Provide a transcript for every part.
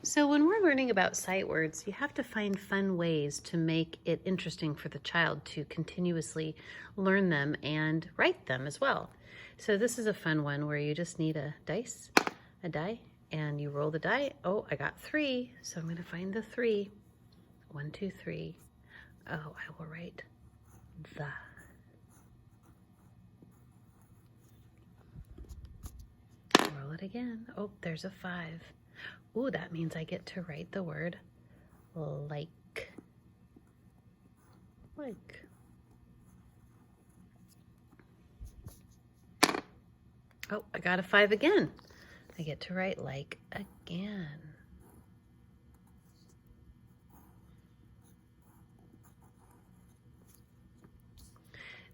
So when we're learning about sight words, you have to find fun ways to make it interesting for the child to continuously learn them and write them as well. So this is a fun one where you just need a die, and you roll the die. Oh, I got 3, so I'm going to find the 3. 1, 2, 3. Oh, I will write the. Roll it again. Oh, there's a 5. Ooh, that means I get to write the word like. Like. Oh, I got a 5 again. I get to write like again.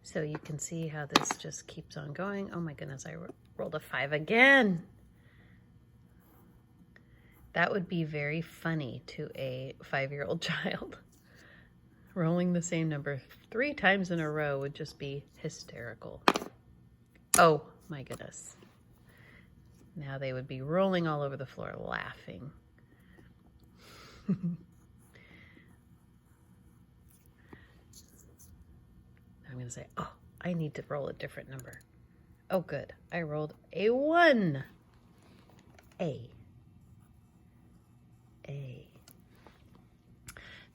So you can see how this just keeps on going. Oh my goodness, I rolled a 5 again. That would be very funny to a 5-year-old child. Rolling the same number 3 times in a row would just be hysterical. Oh my goodness. Now they would be rolling all over the floor laughing. I'm going to say, oh, I need to roll a different number. Oh, good. I rolled a 1. A.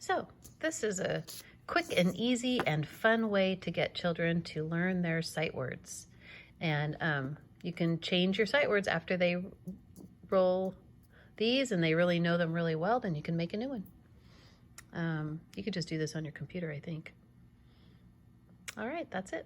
So this is a quick and easy and fun way to get children to learn their sight words. And you can change your sight words after they roll these and they really know them really well, then you can make a new one. You could just do this on your computer, I think. All right, that's it.